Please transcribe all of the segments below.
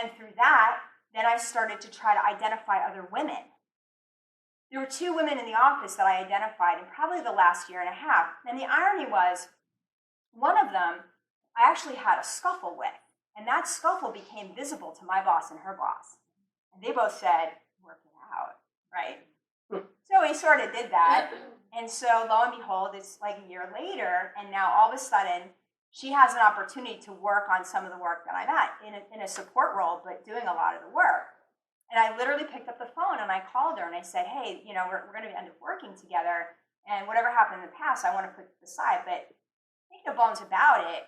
And through that, then I started to try to identify other women. There were 2 women in the office that I identified in probably the last year and a half. And the irony was, one of them I actually had a scuffle with. And that scuffle became visible to my boss and her boss. And they both said, work it out, right? So we sort of did that. And so lo and behold, it's like a year later, and now all of a sudden, she has an opportunity to work on some of the work that I'm at in a support role, but doing a lot of the work. And I literally picked up the phone and I called her and I said, hey, we're going to end up working together, and whatever happened in the past, I want to put it aside, but make no bones about it.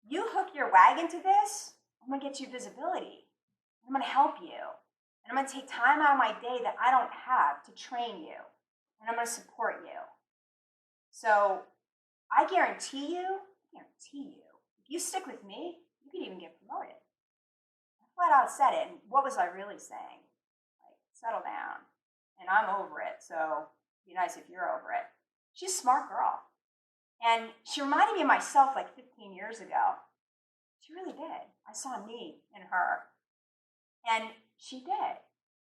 You hook your wagon to this, I'm going to get you visibility. I'm going to help you. And I'm going to take time out of my day that I don't have to train you. And I'm going to support you. So I guarantee you, if you stick with me, you could even get promoted. I flat out said it. And what was I really saying? Like, settle down. And I'm over it, so it'd be nice if you're over it. She's a smart girl. And she reminded me of myself like 15 years ago. She really did. I saw me in her. And she did.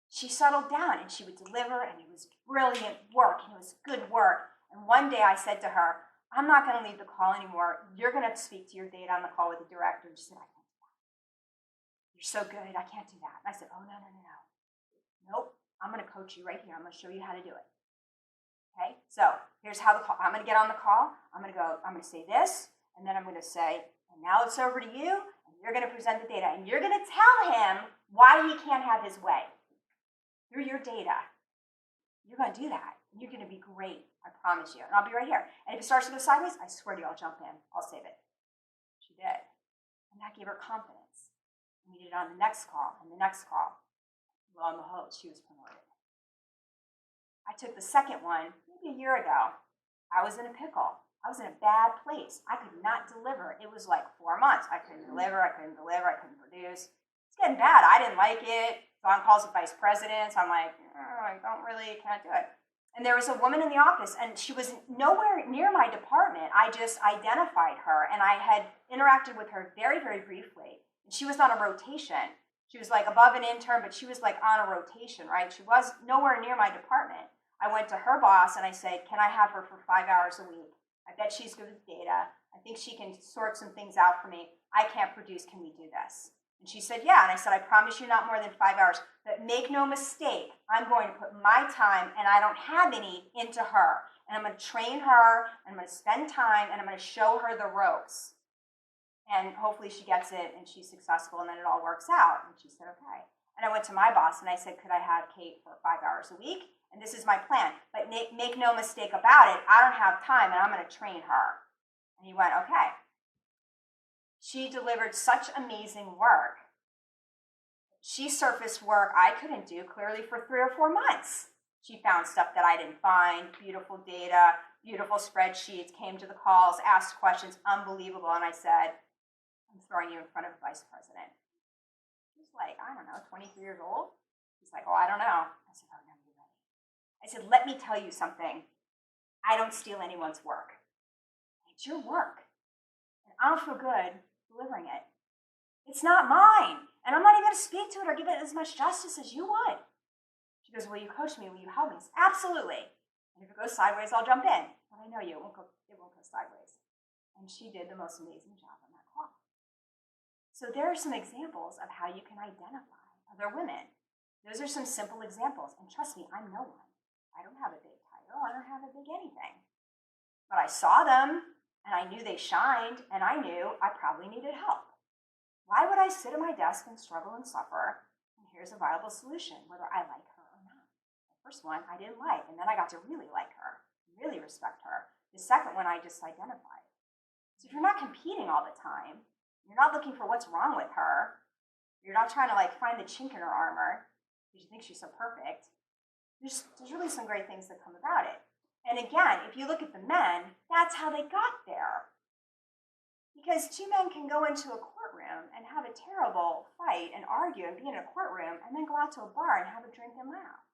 She settled down and she would deliver, and it was brilliant work, and it was good work. And one day I said to her, I'm not going to leave the call anymore. You're going to speak to your data on the call with the director. And she said, I can't do that. You're so good. I can't do that. And I said, oh, no. Nope. I'm going to coach you right here. I'm going to show you how to do it. Okay? So here's how the call. I'm going to get on the call. I'm going to say this, and then I'm going to say, and now it's over to you, and you're going to present the data, and you're going to tell him why he can't have his way through your data. You're going to do that. And you're going to be great. I promise you. And I'll be right here. And if it starts to go sideways, I swear to you, I'll jump in. I'll save it. She did. And that gave her confidence. And we did it on the next call and the next call. Lo and behold, she was promoted. I took the second one maybe a year ago. I was in a pickle. I was in a bad place. I could not deliver. It was like 4 months. I couldn't deliver. I couldn't produce. It's getting bad. I didn't like it. On calls with vice presidents. I'm like, I can't do it. And there was a woman in the office, and she was nowhere near my department. I just identified her, and I had interacted with her very, very briefly. And she was on a rotation. She was like above an intern, but she was like on a rotation, right? She was nowhere near my department. I went to her boss, and I said, can I have her for 5 hours a week? I bet she's good with data. I think she can sort some things out for me. I can't produce. Can we do this? And she said, yeah. And I said, I promise you not more than 5 hours. But make no mistake, I'm going to put my time, and I don't have any, into her. And I'm going to train her, and I'm going to spend time, and I'm going to show her the ropes. And hopefully she gets it, and she's successful, and then it all works out. And she said, okay. And I went to my boss, and I said, could I have Kate for 5 hours a week? And this is my plan. But make no mistake about it, I don't have time, and I'm going to train her. And he went, okay. She delivered such amazing work. She surfaced work I couldn't do clearly for 3 or 4 months. She found stuff that I didn't find, beautiful data, beautiful spreadsheets, came to the calls, asked questions, unbelievable. And I said, I'm throwing you in front of the vice president. She's like, I don't know, 23 years old? He's like, oh, I don't know. I said, oh, no, you're ready. I said, let me tell you something. I don't steal anyone's work. It's your work. And I don't feel good delivering it. It's not mine. And I'm not even going to speak to it or give it as much justice as you would. She goes, will you coach me? Will you help me? I said, absolutely. And if it goes sideways, I'll jump in. But I know you, it won't go sideways. And she did the most amazing job on that call. So there are some examples of how you can identify other women. Those are some simple examples. And trust me, I'm no one. I don't have a big title. I don't have a big anything. But I saw them, and I knew they shined, and I knew I probably needed help. Why would I sit at my desk and struggle and suffer? And here's a viable solution, whether I like her or not. The first one I didn't like, and then I got to really like her, really respect her. The second one I just identified. So if you're not competing all the time, you're not looking for what's wrong with her, you're not trying to find the chink in her armor because you think she's so perfect, there's really some great things that come about it. And again, if you look at the men, that's how they got there. Because 2 men can go into a courtroom and have a terrible fight and argue and be in a courtroom and then go out to a bar and have a drink and laugh.